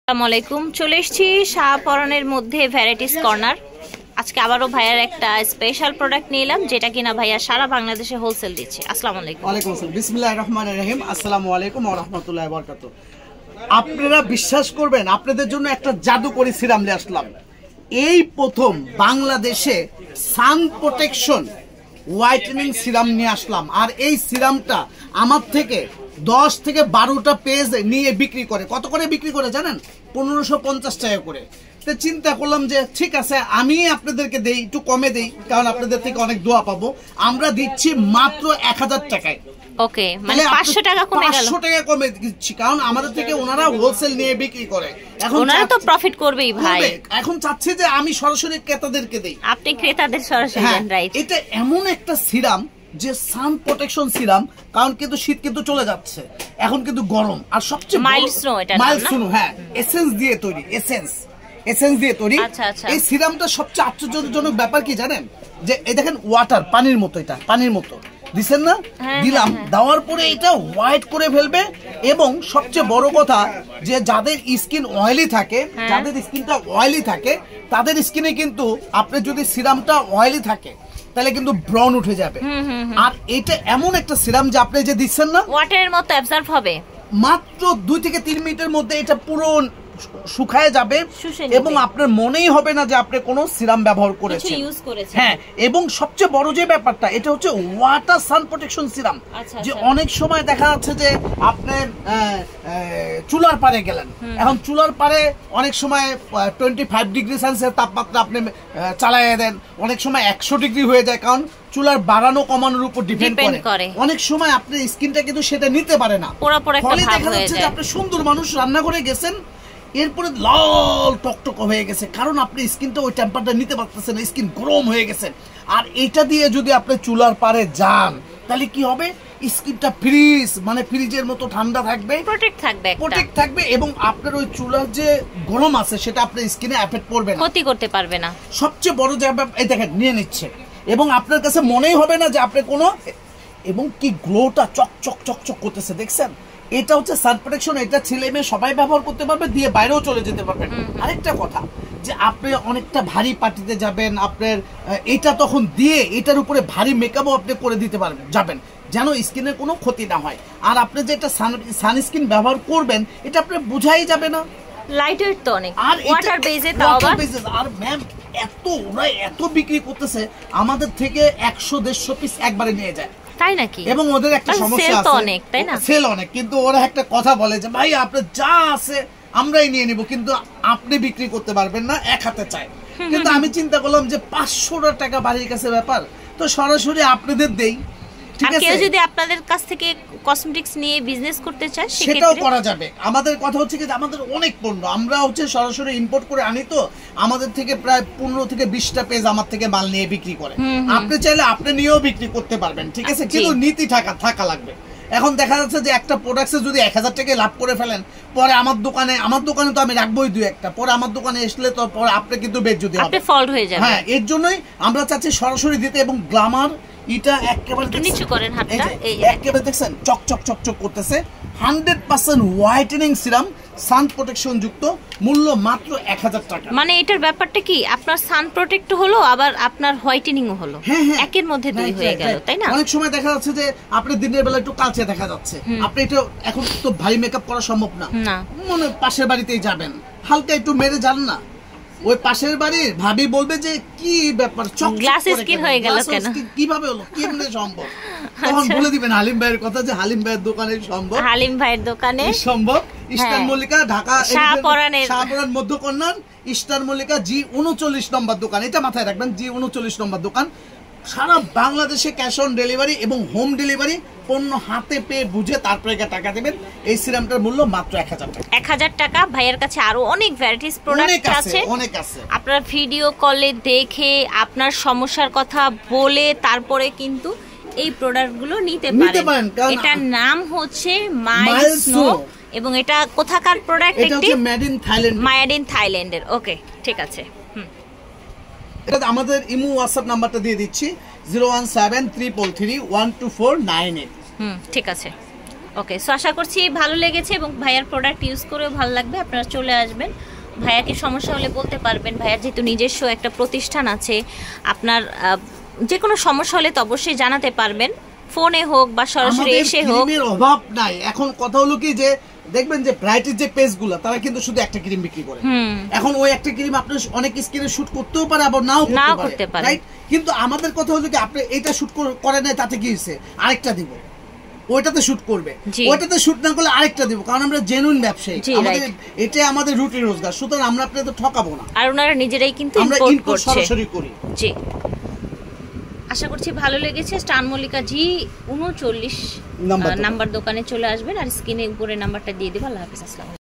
আসসালামু আলাইকুম, চলে এসেছি শাহপরানের মধ্যে ভ্যারাইটিস কর্নার। আজকে আবারও ভাইয়ার একটা স্পেশাল প্রোডাক্ট নিলাম, যেটা কিনা ভাইয়া সারা বাংলাদেশে হোলসেল দিচ্ছে। আসসালামু আলাইকুম। ওয়ালাইকুম আসসালাম। বিসমিল্লাহির রহমানির রহিম। আসসালামু আলাইকুম ওয়া রাহমাতুল্লাহি ওয়া বারাকাতুহু। আপনারা বিশ্বাস করবেন, আপনাদের জন্য একটা জাদুকরি সিরাম নিয়ে আসলাম। এই প্রথম বাংলাদেশে সান প্রোটেকশন হোয়াইটেনিং সিরাম নিয়ে আসলাম। আর এই সিরামটা আমার থেকে 10 থেকে 12টা পেজ নিয়ে বিক্রি করে। কত করে বিক্রি করে জানেন? 1550 টাকা করে। তো চিন্তা করলাম যে ঠিক আছে, আমি আপনাদেরকে দেই, একটু কমে দেই, কারণ আপনাদের থেকে অনেক দোয়া পাবো। আমরা দিচ্ছি মাত্র 1000 টাকায়। ওকে, মানে 500 টাকা কমে গেল। 500 টাকা কমে দিচ্ছি, কারণ আমাদের থেকে ওনারা হোলসেল নিয়ে বিক্রি করে। এখন ওনারা তো প্রফিট করবেই ভাই। এখন চাচ্ছি যে আমি সরাসরি ক্রেতাদেরকে দেই। আপনি ক্রেতাদের সরাসরি দেন, রাইট? এটা এমন একটা সিরাম যে সান প্রোটেকশন সিরাম, কারণ কিন্তু শীত কিন্তু চলে যাচ্ছে, এখন কিন্তু গরম। আর সবচেয়ে মাইল্ড স্নো, এটা মাইল্ড স্নো, হ্যাঁ, এসেন্স দিয়ে তৈরি, এসেন্স দিয়ে তৈরি। এই সিরামটা সবচেয়ে আশ্চর্যজনক ব্যাপার কি জানেন? যে এই দেখেন ওয়াটার, পানির মতো, এটা পানির মতো দিছেন না? দিলাম, দেওয়ার পরে এটা হোয়াইট করে ফেলবে। এবং সবচেয়ে বড় কথা, যে যাদের স্কিন অয়েলি থাকে, যাদের স্কিনটা অয়েলি থাকে, তাদের স্কিনে কিন্তু আপনি যদি সিরামটা অয়েলি থাকে তাহলে কিন্তু ব্রন উঠে যাবে। আর এটা এমন একটা সিরাম যে আপনি যে দিচ্ছেন না, ওয়াটারের মতো অ্যাবজর্ব হবে, মাত্র 2 থেকে 3 মিনিটের মধ্যে এটা পুরো শুকায় যাবে এবং আপনার মনেই হবে না যে আপনি কোনো সিরাম ব্যবহার করেছেন। হ্যাঁ, এবং সবচেয়ে বড় যে ব্যাপারটা, এটা হচ্ছে ওয়াটার সান প্রোটেকশন সিরাম। যে অনেক সময় দেখা যাচ্ছে যে আপনি চুলার পারে গেলেন, এখন চুলার পারে অনেক সময় 25 ডিগ্রি সেলসিয়াস তাপমাত্রা আপনি চালাইয়া দেন, অনেক সময় 100 ডিগ্রি হয়ে যায়, কারণ চুলার বাড়ানো কমানোর উপর ডিপেন্ড করে। অনেক সময় আপনার স্কিনটা কিন্তু সেটা নিতে পারে না, ফলে দেখা যাচ্ছে যে আপনি সুন্দর মানুষ রান্না করে গেছেন, এরপরে লাল টকটক হয়ে গেছে, কারণ আপনি স্কিনটা ওই টেম্পারটা নিতে পারতেছেন, স্কিন গরম হয়ে গেছে। আর এটা দিয়ে যদি আপনি চুলার পারে যান, তাহলে কি হবে? স্কিনটা ফ্রিজ, মানে ফ্রিজের মতো ঠান্ডা থাকবে, প্রোটেক্ট থাকবে এবং আপনার ওই চুলার যে গরম আছে সেটা আপনার স্কিনে এফেক্ট করবে না, ক্ষতি করতে পারবে না। সবচেয়ে বড় যে এই দেখেন নিয়ে নিচ্ছে, এবং আপনার কাছে মনেই হবে না যে আপনি কোনো, এবং কি গ্লোটা চকচক চকচক করতেছে, দেখছেন? এটা হচ্ছে সান প্রোটেকশন। এটা ছেলে মেয়ে সবাই ব্যবহার করতে পারবে, দিয়ে বাইরেও চলে যেতে পারবেন। আরেকটা কথা, যে আপনি অনেকটা ভারী পার্টিতে যাবেন, আপনার এটা তখন দিয়ে এটার উপরে ভারী মেকআপও আপনি করে দিতে পারবেন, যাবেন, যেন স্কিনের কোনো ক্ষতি না হয়। আর আপনি যে এটা সানস্ক্রিন ব্যবহার করবেন, এটা আপনি বুঝাই যাবে না। লাইট ওয়েট তো অনেক, আর ওয়াটার বেজে, তাও আবার। আর ম্যাম, ওরা এত বিক্রি করতেছে, আমাদের থেকে 100-150 পিস একবারে নিয়ে যায়। তাই নাকি? এবং ওদের একটা সমস্যা আছে, অনেক, তাই না? সেল অনেক, কিন্তু ওরা একটা কথা বলে যে ভাই আপনার যা আছে আমরাই নিয়ে নিব, কিন্তু আপনি বিক্রি করতে পারবেন না, এক হাতে চাই। কিন্তু আমি চিন্তা করলাম যে 500 টাকা বাড়ির কাছে ব্যাপার, তো সরাসরি আপনাদের দেই। আর কেউ যদি আপনাদের কাছ থেকে কসমেটিক্স নিয়ে বিজনেস করতে চায়, সেটাও করা যাবে। আমাদের কথা হচ্ছে কি, আমাদের অনেক পণ্য, আমরা হচ্ছে সরাসরি ইম্পোর্ট করে আনি, তো আমাদের থেকে প্রায় 15 থেকে 20টা পেজ আমার থেকে মাল নিয়ে বিক্রি করে। আপনি চাইলে আপনি নিয়েও বিক্রি করতে পারবেন, ঠিক আছে, কিন্তু নীতি থাকা লাগবে। এখন দেখা যাচ্ছে যে একটা প্রোডাক্টে যদি 1000 টাকা লাভ করে ফেলেন, পরে আমার দোকানে তো আমি রাখবোই 2-1টা, পরে আমার দোকানে আসলে তো পরে আপনি কিন্তু বেজ্জতি হবে, ফল্ট হয়ে যাবে। হ্যাঁ, এর জন্যই আমরা চাচ্ছি সরাসরি দিতে। এবং গ্ল্যামার এটা একেবারে নিচু করেন হাতটা, একেবারে দেখছেন চকচক চকচক করতেছে। 100% হোয়াইটেনিং সিরাম, সান প্রোটেকশন যুক্ত, মূল্য মাত্র 1000 টাকা। মানে এটার ব্যাপারটা কি, আপনার সান প্রোটেক্ট হলো, আবার আপনার হোয়াইটেনিংও হলো, একের মধ্যে দুই হয়ে গেল, তাই না? অনেক সময় দেখা যাচ্ছে যে আপনি দিনের বেলা একটু কালচে দেখা যাচ্ছে, আপনি এটা এখন তো ভারী মেকআপ করা সম্ভব না, মনে পাশের বাড়িতেই যাবেন, হালকা একটু মেরে যান না, ওই পাশের বাড়ির ভাবি বলবে যে কি ব্যাপার, গ্লাস স্কিন হয়ে গেল কেন, কিভাবে হলো, কেমনে সম্ভব? তখন বলে দিবেন হালিম ভাইয়ের কথা, যে হালিম ভাইয়ের দোকানে সম্ভব, হালিম ভাইয়ের দোকানে সম্ভব। ইস্টার্ন মল্লিকা, ঢাকা শাহপরান মধ্যকন্যার ইস্টার্ন মল্লিকা G39 নম্বর দোকান, এটা মাথায় রাখবেন, G39 নম্বর দোকান। সারা বাংলাদেশে ক্যাশ অন ডেলিভারি এবং হোম ডেলিভারি, পণ্য হাতে পেয়ে বুঝে তারপরে টাকা দেবেন। এই সিরামটার মূল্য মাত্র 1000 টাকা। 1000 টাকা। ভাইয়ের কাছে আরো অনেক ভ্যারাইটিস প্রোডাক্ট আছে, অনেক আছে। আপনারা ভিডিও কলে দেখে আপনার সমস্যার কথা বলে তারপরে কিন্তু এই প্রোডাক্টগুলো নিতে পারেন। এটার নাম হচ্ছে মাইল্ড স্নো, এবং এটা কোথাকার প্রোডাক্ট? এটা হচ্ছে মেড ইন থাইল্যান্ডের। ওকে, ঠিক আছে। এটা আমাদের ইমো হোয়াটসঅ্যাপ নাম্বারটা দিয়ে দিচ্ছি, 01733312498। ঠিক আছে। ওকে, সো আশা করছি ভালো লেগেছে এবং ভাইয়ার প্রোডাক্ট ইউজ করেও ভালো লাগবে। আপনারা চলে আসবেন, ভাইয়াকে সমস্যা হলে বলতে পারবেন। ভাইয়ার যেহেতু নিজস্ব একটা প্রতিষ্ঠান আছে, আপনার যে কোনো সমস্যা হলে তো অবশ্যই জানাতে পারবেন, ফোনে হোক বা সরাসরি এসে হোক। ক্রিমের অভাব নাই। এখন কথা হলো কি যে দেখবেন যে ব্রাইটের যে পেজগুলো তারা কিন্তু শুধু একটা ক্রিম বিক্রি করে। এখন ওই একটা ক্রিম আপনি অনেক স্কিনে শুট করতেও পারে আবার নাও করতে পারে, রাইট? কিন্তু আমাদের কথা হলো কি আপনি এটা শুট করে নাই তাতে কি হইছে, আরেকটা দিব, ওইটাতে শুট করবে, ওইটাতে শুট না করলে আরেকটা দিব, কারণ আমরা জেনুইন ব্যবসায়ী, আমাদের এটা আমাদের রুটি রোজগার, সুতরাং আমরা আপনাদের ঠকাবো না। আর ওনারা নিজেরাই কিন্তু আমরা ইম্পোর্ট সরাসরি করি। জি, আশা করছি ভালো লেগেছে। স্টান মল্লিকা জি 39 নাম্বার দোকানে চলে আসবেন, আর স্ক্রিনে উপরে নাম্বারটা দিয়ে দেব। আল্লাহ হাফেজ, আসসালাম।